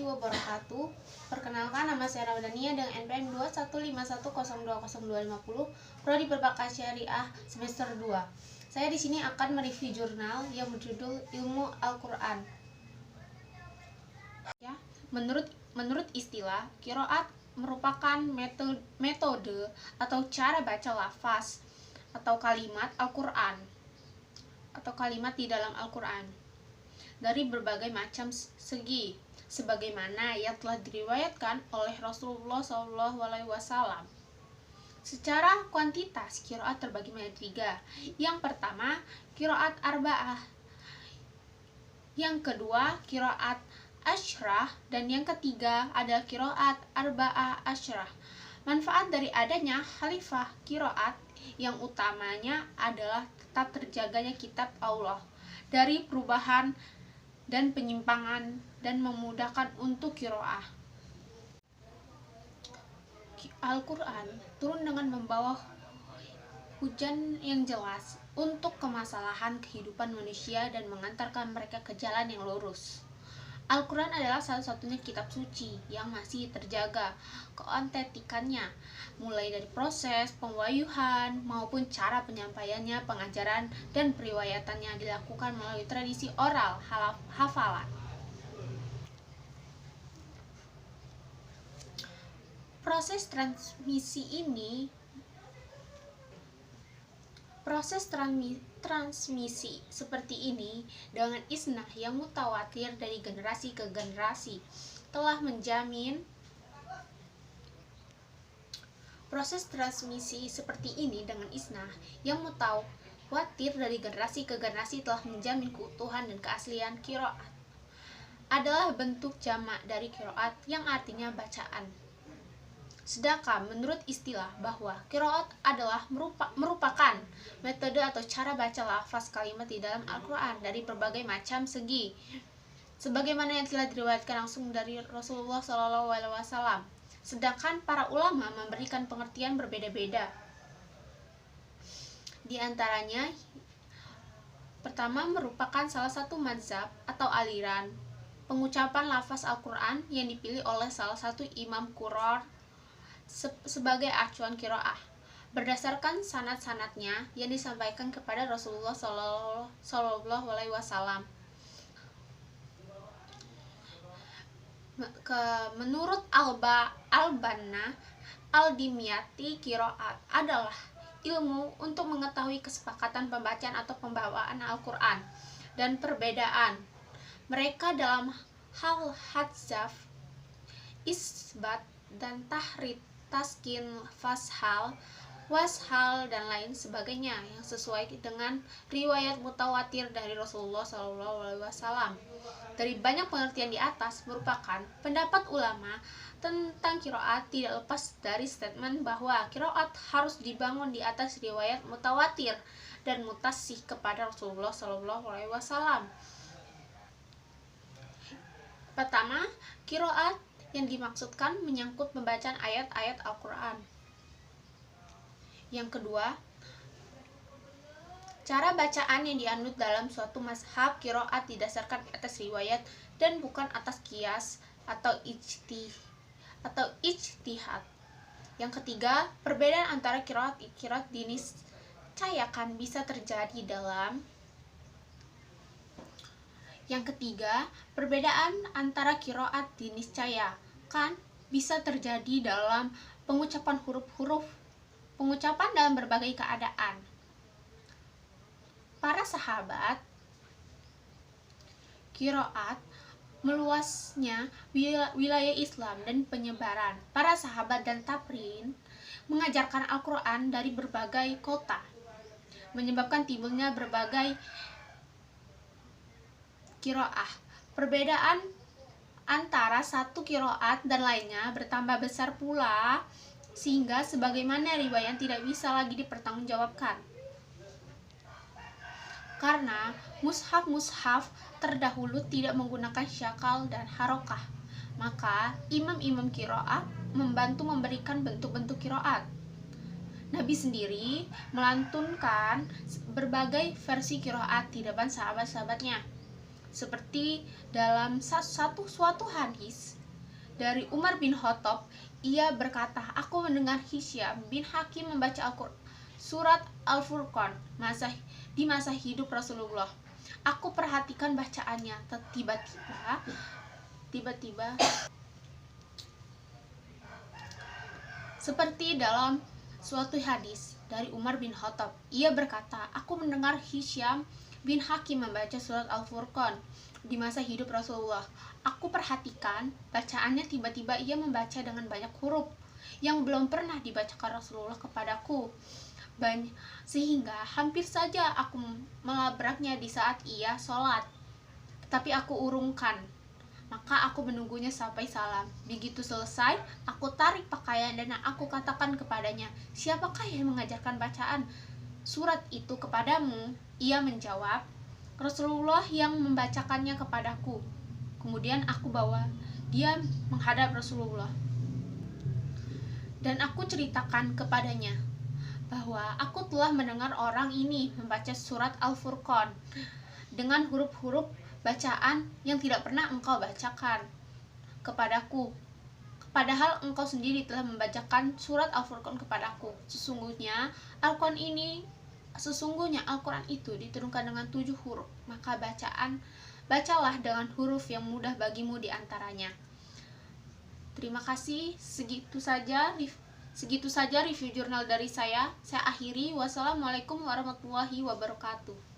warahmatullahi wabarakatuh. Perkenalkan, nama saya Ramadhania dengan NPM 21510202050, Prodi Perbakas Syariah semester 2. Saya di sini akan mereview jurnal yang berjudul Ilmu Al-Qur'an. Ya, menurut istilah, qiraat merupakan metode atau cara baca lafaz atau kalimat Al-Qur'an atau kalimat di dalam Al-Qur'an dari berbagai macam segi, sebagaimana yang telah diriwayatkan oleh Rasulullah SAW. Secara kuantitas, qiraat terbagi menjadi 3. Yang pertama, qiraat arba'ah. Yang kedua, qiraat asyrah, dan yang ketiga adalah qiraat arba'ah asyrah. Manfaat dari adanya khalifah qiraat yang utamanya adalah tetap terjaganya kitab Allah dari perubahan dan penyimpangan dan memudahkan untuk qiraah. Al-Qur'an turun dengan membawa hujan yang jelas untuk kemasalahan kehidupan manusia dan mengantarkan mereka ke jalan yang lurus. Al-Qur'an adalah satu-satunya kitab suci yang masih terjaga keotentikannya, mulai dari proses pemwahyuan maupun cara penyampaiannya, pengajaran, dan periwayatannya dilakukan melalui tradisi oral hafalan. Proses transmisi seperti ini dengan isnah yang mutawatir dari generasi ke generasi telah menjamin keutuhan dan keaslian qiraat. Adalah bentuk jamak dari qiraat yang artinya bacaan. Sedangkan menurut istilah bahwa qiraat adalah merupakan metode atau cara baca lafaz kalimat di dalam Al-Qur'an dari berbagai macam segi, sebagaimana yang telah diriwayatkan langsung dari Rasulullah SAW. Sedangkan para ulama memberikan pengertian berbeda-beda. Di antaranya, pertama merupakan salah satu mazhab atau aliran pengucapan lafaz Al-Qur'an yang dipilih oleh salah satu imam qurra sebagai acuan qiraah berdasarkan sanad-sanadnya yang disampaikan kepada Rasulullah SAW. Menurut Al-Banna Al-Dimyati, qiraat adalah ilmu untuk mengetahui kesepakatan pembacaan atau pembawaan Al-Qur'an dan perbedaan mereka dalam hal hadzaf, isbat, dan tahrid, taskin, fashal, washal, dan lain sebagainya yang sesuai dengan riwayat mutawatir dari Rasulullah SAW. Dari banyak pengertian di atas merupakan pendapat ulama tentang qiraat tidak lepas dari statement bahwa qiraat harus dibangun di atas riwayat mutawatir dan mutasih kepada Rasulullah SAW. Pertama, qiraat yang dimaksudkan menyangkut pembacaan ayat-ayat Al-Qur'an. Yang kedua, cara bacaan yang dianut dalam suatu mazhab qiraat didasarkan atas riwayat dan bukan atas qiyas atau ijtihad. Yang ketiga, perbedaan antara qiraat diniscayakan bisa terjadi dalam pengucapan huruf-huruf, pengucapan dalam berbagai keadaan. Para sahabat qiraat meluasnya wilayah Islam dan penyebaran. Para sahabat dan tabi'in mengajarkan Al-Qur'an dari berbagai kota, menyebabkan timbulnya berbagai qiraah. Perbedaan antara satu qiraat dan lainnya bertambah besar pula, sehingga sebagaimana riwayat tidak bisa lagi dipertanggungjawabkan. Karena mushaf terdahulu tidak menggunakan syakal dan harokah, maka imam-imam qiraat membantu memberikan bentuk-bentuk qiraat. Nabi sendiri melantunkan berbagai versi qiraat di depan sahabat-sahabatnya. Seperti dalam suatu hadis dari Umar bin Khattab, ia berkata, aku mendengar Hisyam bin Hakim membaca surat Al-Furqan di masa hidup Rasulullah. Aku perhatikan bacaannya, tiba-tiba seperti dalam suatu hadis dari Umar bin Khattab, ia berkata, aku mendengar Hisyam bin Hakim membaca surat Al-Furqan di masa hidup Rasulullah. Aku perhatikan bacaannya, tiba-tiba ia membaca dengan banyak huruf yang belum pernah dibacakan Rasulullah kepadaku, sehingga hampir saja aku melabraknya di saat ia sholat. Tapi aku urungkan, maka aku menunggunya sampai salam. Begitu selesai, aku tarik pakaian dan aku katakan kepadanya, siapakah yang mengajarkan bacaan surat itu kepadamu? Ia menjawab, Rasulullah yang membacakannya kepadaku. Kemudian aku bawa dia menghadap Rasulullah dan aku ceritakan kepadanya bahwa aku telah mendengar orang ini membaca surat Al-Furqan dengan huruf-huruf bacaan yang tidak pernah engkau bacakan kepadaku, padahal engkau sendiri telah membacakan surat Al-Furqan kepadaku. Sesungguhnya Al-Quran itu diturunkan dengan 7 huruf, maka bacalah dengan huruf yang mudah bagimu di antaranya. Terima kasih, segitu saja review jurnal dari saya. Saya akhiri. Wassalamualaikum warahmatullahi wabarakatuh.